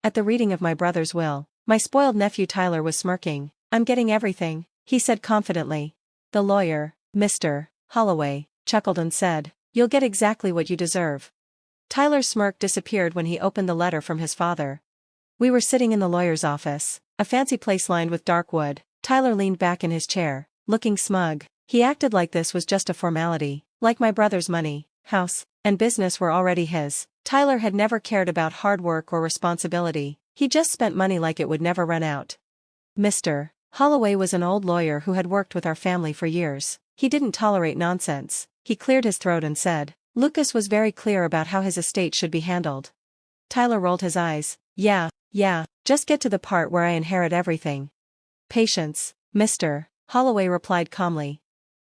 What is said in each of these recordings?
At the reading of my brother's will, my spoiled nephew Tyler was smirking. "I'm getting everything," he said confidently. The lawyer, Mr. Holloway, chuckled and said, "You'll get exactly what you deserve." Tyler's smirk disappeared when he opened the letter from his father. We were sitting in the lawyer's office, a fancy place lined with dark wood. Tyler leaned back in his chair, looking smug. He acted like this was just a formality, like my brother's money, house, and business were already his. Tyler had never cared about hard work or responsibility. He just spent money like it would never run out. Mr. Holloway was an old lawyer who had worked with our family for years. He didn't tolerate nonsense. He cleared his throat and said, "Lucas was very clear about how his estate should be handled." Tyler rolled his eyes. Yeah, just get to the part where I inherit everything." "Patience, Mr. Holloway replied calmly.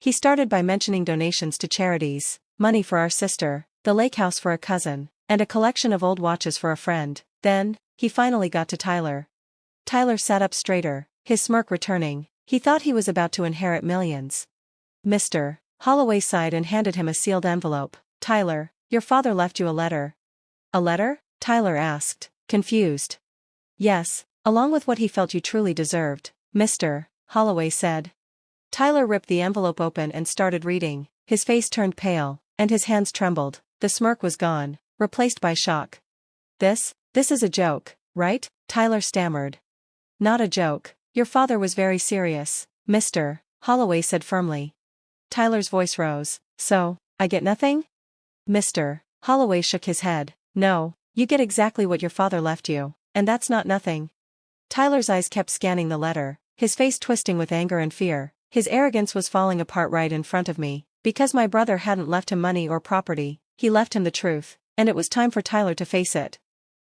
He started by mentioning donations to charities, money for our sister, the lake house for a cousin, and a collection of old watches for a friend. Then, he finally got to Tyler. Tyler sat up straighter, his smirk returning. He thought he was about to inherit millions. Mr. Holloway sighed and handed him a sealed envelope. "Tyler, your father left you a letter." "A letter?" Tyler asked, confused. "Yes, along with what he felt you truly deserved," Mr. Holloway said. Tyler ripped the envelope open and started reading. His face turned pale, and his hands trembled. The smirk was gone, replaced by shock. This is a joke, right?" Tyler stammered. "Not a joke. Your father was very serious," Mr. Holloway said firmly. Tyler's voice rose. "So, I get nothing?" Mr. Holloway shook his head. "No, you get exactly what your father left you, and that's not nothing." Tyler's eyes kept scanning the letter, his face twisting with anger and fear. His arrogance was falling apart right in front of me. Because my brother hadn't left him money or property, he left him the truth, and it was time for Tyler to face it.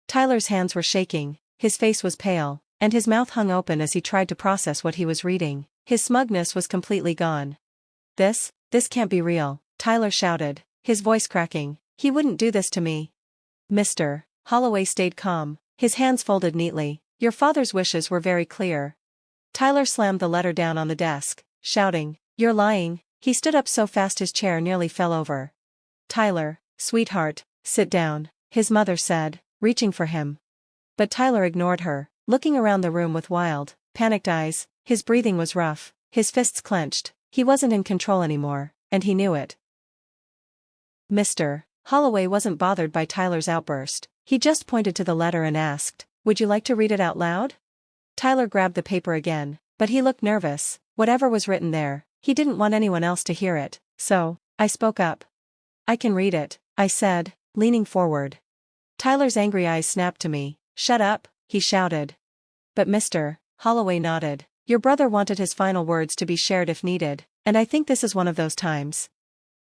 Tyler's hands were shaking, his face was pale, and his mouth hung open as he tried to process what he was reading. His smugness was completely gone. This can't be real," Tyler shouted, his voice cracking. "He wouldn't do this to me." Mr. Holloway stayed calm, his hands folded neatly. "Your father's wishes were very clear." Tyler slammed the letter down on the desk, shouting, "You're lying." He stood up so fast his chair nearly fell over. "Tyler, sweetheart, sit down," his mother said, reaching for him. But Tyler ignored her, looking around the room with wild, panicked eyes. His breathing was rough, his fists clenched. He wasn't in control anymore, and he knew it. Mr. Holloway wasn't bothered by Tyler's outburst. He just pointed to the letter and asked, "Would you like to read it out loud?" Tyler grabbed the paper again, but he looked nervous. Whatever was written there, he didn't want anyone else to hear it, so I spoke up. "I can read it," I said, leaning forward. Tyler's angry eyes snapped to me. "Shut up," he shouted. But Mr. Holloway nodded. "Your brother wanted his final words to be shared if needed, and I think this is one of those times."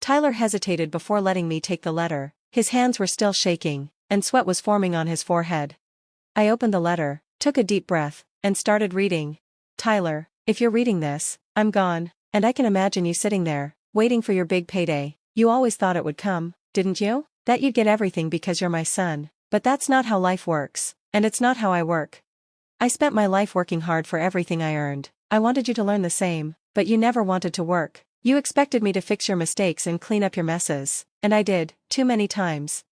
Tyler hesitated before letting me take the letter. His hands were still shaking, and sweat was forming on his forehead. I opened the letter, took a deep breath, and started reading. "Tyler, if you're reading this, I'm gone, and I can imagine you sitting there, waiting for your big payday. You always thought it would come, didn't you? That you'd get everything because you're my son. But that's not how life works, and it's not how I work. I spent my life working hard for everything I earned. I wanted you to learn the same, but you never wanted to work. You expected me to fix your mistakes and clean up your messes, and I did, too many times.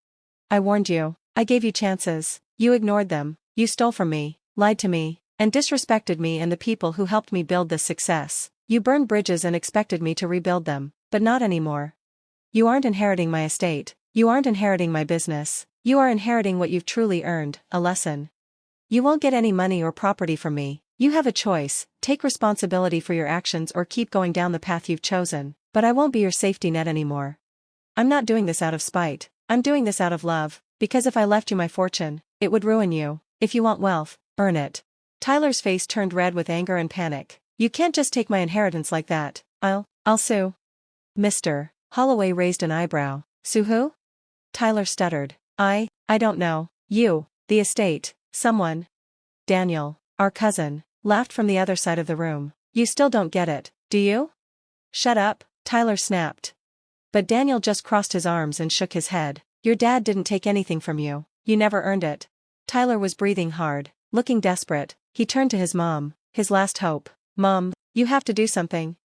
I warned you, I gave you chances, you ignored them, you stole from me, lied to me, and disrespected me and the people who helped me build this success. You burned bridges and expected me to rebuild them, but not anymore. You aren't inheriting my estate, you aren't inheriting my business, you are inheriting what you've truly earned, a lesson. You won't get any money or property from me. You have a choice, take responsibility for your actions or keep going down the path you've chosen, but I won't be your safety net anymore. I'm not doing this out of spite, I'm doing this out of love, because if I left you my fortune, it would ruin you. If you want wealth, earn it." Tyler's face turned red with anger and panic. "You can't just take my inheritance like that. I'll sue." Mr. Holloway raised an eyebrow. "Sue who?" Tyler stuttered. I don't know. You, the estate, someone." Daniel, our cousin, laughed from the other side of the room. "You still don't get it, do you?" "Shut up," Tyler snapped. But Daniel just crossed his arms and shook his head. "Your dad didn't take anything from you. You never earned it." Tyler was breathing hard, looking desperate. He turned to his mom, his last hope. "Mom, you have to do something."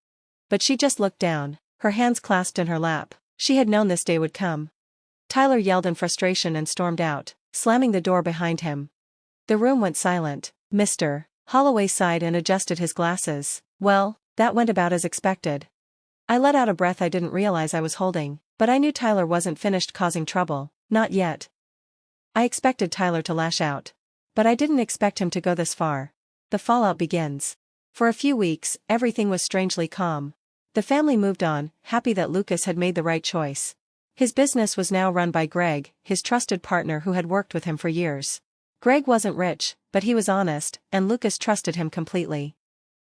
But she just looked down, her hands clasped in her lap. She had known this day would come. Tyler yelled in frustration and stormed out, slamming the door behind him. The room went silent. Mr. Holloway sighed and adjusted his glasses. Well, that went about as expected. I let out a breath I didn't realize I was holding, but I knew Tyler wasn't finished causing trouble, not yet. I expected Tyler to lash out. But I didn't expect him to go this far. The fallout begins. For a few weeks, everything was strangely calm. The family moved on, happy that Lucas had made the right choice. His business was now run by Greg, his trusted partner who had worked with him for years. Greg wasn't rich, but he was honest, and Lucas trusted him completely.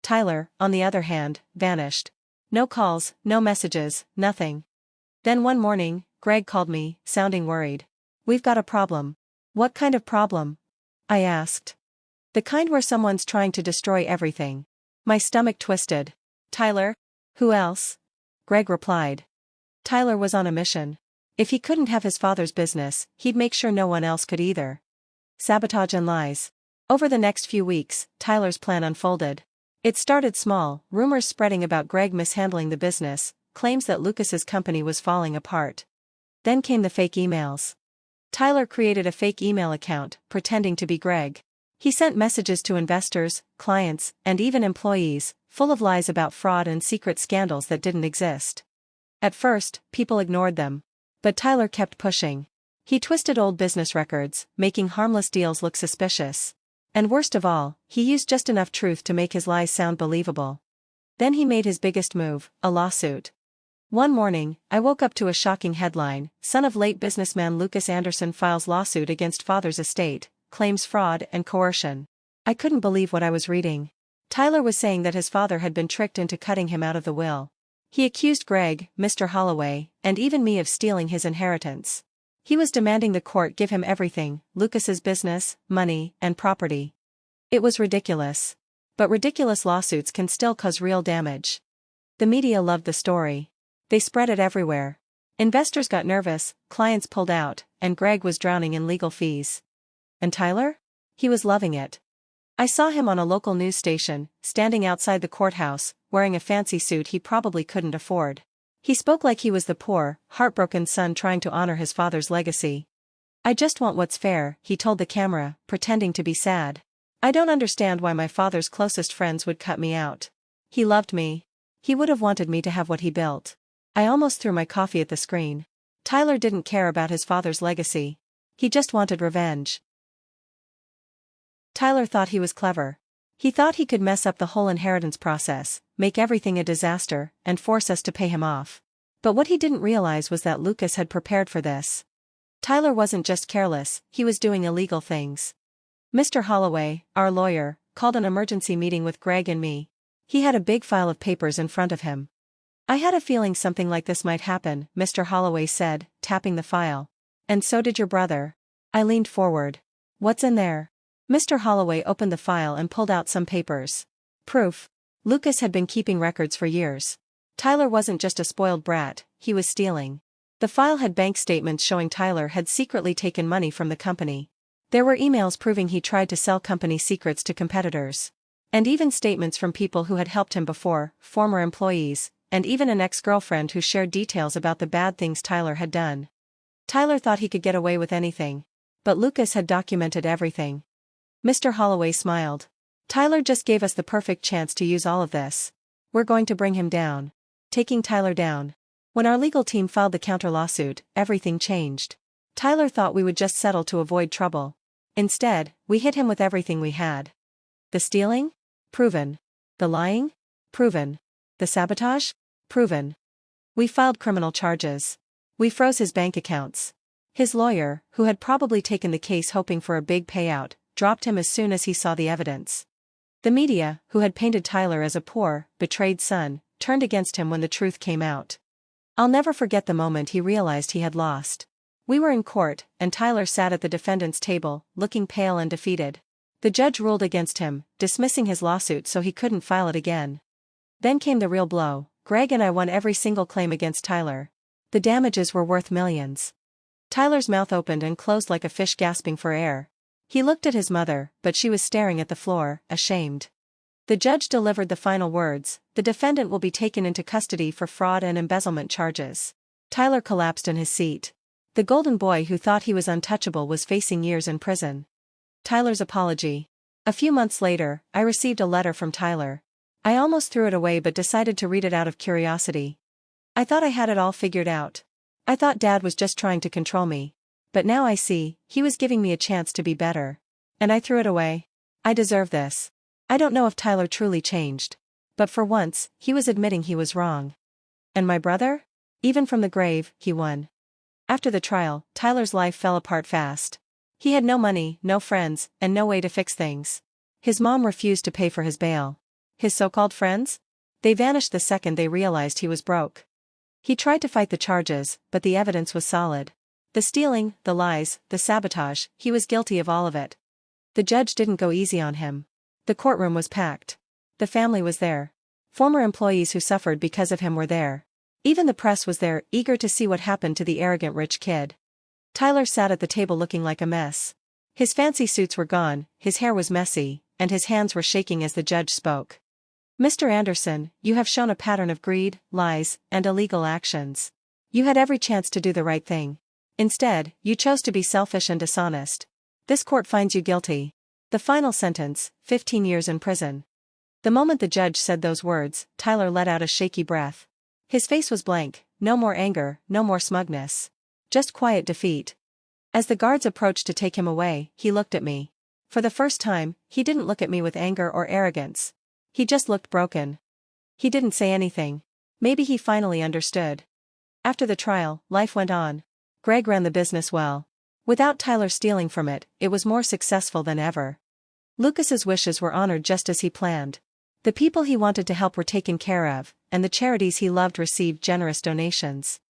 Tyler, on the other hand, vanished. No calls, no messages, nothing. Then one morning, Greg called me, sounding worried. "We've got a problem." "What kind of problem?" I asked. "The kind where someone's trying to destroy everything." My stomach twisted. "Tyler? Who else?" Greg replied. Tyler was on a mission. If he couldn't have his father's business, he'd make sure no one else could either. Sabotage and lies. Over the next few weeks, Tyler's plan unfolded. It started small, rumors spreading about Greg mishandling the business, claims that Lucas's company was falling apart. Then came the fake emails. Tyler created a fake email account, pretending to be Greg. He sent messages to investors, clients, and even employees, full of lies about fraud and secret scandals that didn't exist. At first, people ignored them. But Tyler kept pushing. He twisted old business records, making harmless deals look suspicious. And worst of all, he used just enough truth to make his lies sound believable. Then he made his biggest move, a lawsuit. One morning, I woke up to a shocking headline: son of late businessman Lucas Anderson files lawsuit against father's estate, claims fraud and coercion. I couldn't believe what I was reading. Tyler was saying that his father had been tricked into cutting him out of the will. He accused Greg, Mr. Holloway, and even me of stealing his inheritance. He was demanding the court give him everything: Lucas's business, money, and property. It was ridiculous. But ridiculous lawsuits can still cause real damage. The media loved the story. They spread it everywhere. Investors got nervous, clients pulled out, and Greg was drowning in legal fees. And Tyler? He was loving it. I saw him on a local news station, standing outside the courthouse, wearing a fancy suit he probably couldn't afford. He spoke like he was the poor, heartbroken son trying to honor his father's legacy. "I just want what's fair," he told the camera, pretending to be sad. "I don't understand why my father's closest friends would cut me out. He loved me. He would have wanted me to have what he built." I almost threw my coffee at the screen. Tyler didn't care about his father's legacy. He just wanted revenge. Tyler thought he was clever. He thought he could mess up the whole inheritance process, make everything a disaster, and force us to pay him off. But what he didn't realize was that Lucas had prepared for this. Tyler wasn't just careless, he was doing illegal things. Mr. Holloway, our lawyer, called an emergency meeting with Greg and me. He had a big file of papers in front of him. "I had a feeling something like this might happen," Mr. Holloway said, tapping the file. "And so did your brother." I leaned forward. "What's in there?" Mr. Holloway opened the file and pulled out some papers. Proof. Lucas had been keeping records for years. Tyler wasn't just a spoiled brat, he was stealing. The file had bank statements showing Tyler had secretly taken money from the company. There were emails proving he tried to sell company secrets to competitors. And even statements from people who had helped him before, former employees, and even an ex-girlfriend who shared details about the bad things Tyler had done. Tyler thought he could get away with anything. But Lucas had documented everything. Mr. Holloway smiled. "Tyler just gave us the perfect chance to use all of this. We're going to bring him down." Taking Tyler down. When our legal team filed the counter-lawsuit, everything changed. Tyler thought we would just settle to avoid trouble. Instead, we hit him with everything we had. The stealing? Proven. The lying? Proven. The sabotage? Proven. We filed criminal charges. We froze his bank accounts. His lawyer, who had probably taken the case hoping for a big payout, dropped him as soon as he saw the evidence. The media, who had painted Tyler as a poor, betrayed son, turned against him when the truth came out. I'll never forget the moment he realized he had lost. We were in court, and Tyler sat at the defendant's table, looking pale and defeated. The judge ruled against him, dismissing his lawsuit so he couldn't file it again. Then came the real blow. Greg and I won every single claim against Tyler. The damages were worth millions. Tyler's mouth opened and closed like a fish gasping for air. He looked at his mother, but she was staring at the floor, ashamed. The judge delivered the final words: "The defendant will be taken into custody for fraud and embezzlement charges." Tyler collapsed in his seat. The golden boy who thought he was untouchable was facing years in prison. Tyler's apology. A few months later, I received a letter from Tyler. I almost threw it away but decided to read it out of curiosity. I thought I had it all figured out. I thought Dad was just trying to control me. But now I see, he was giving me a chance to be better. And I threw it away. I deserve this. I don't know if Tyler truly changed. But for once, he was admitting he was wrong. And my brother? Even from the grave, he won. After the trial, Tyler's life fell apart fast. He had no money, no friends, and no way to fix things. His mom refused to pay for his bail. His so-called friends? They vanished the second they realized he was broke. He tried to fight the charges, but the evidence was solid. The stealing, the lies, the sabotage, he was guilty of all of it. The judge didn't go easy on him. The courtroom was packed. The family was there. Former employees who suffered because of him were there. Even the press was there, eager to see what happened to the arrogant rich kid. Tyler sat at the table looking like a mess. His fancy suits were gone, his hair was messy, and his hands were shaking as the judge spoke. "Mr. Anderson, you have shown a pattern of greed, lies, and illegal actions. You had every chance to do the right thing. Instead, you chose to be selfish and dishonest. This court finds you guilty." The final sentence, 15 years in prison. The moment the judge said those words, Tyler let out a shaky breath. His face was blank, no more anger, no more smugness. Just quiet defeat. As the guards approached to take him away, he looked at me. For the first time, he didn't look at me with anger or arrogance. He just looked broken. He didn't say anything. Maybe he finally understood. After the trial, life went on. Greg ran the business well. Without Tyler stealing from it, it was more successful than ever. Lucas's wishes were honored just as he planned. The people he wanted to help were taken care of, and the charities he loved received generous donations.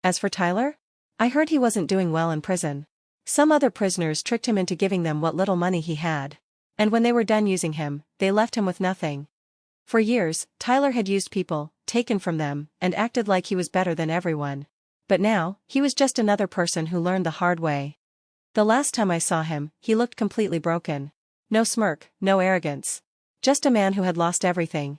As for Tyler? I heard he wasn't doing well in prison. Some other prisoners tricked him into giving them what little money he had. And when they were done using him, they left him with nothing. For years, Tyler had used people, taken from them, and acted like he was better than everyone. But now, he was just another person who learned the hard way. The last time I saw him, he looked completely broken. No smirk, no arrogance. Just a man who had lost everything.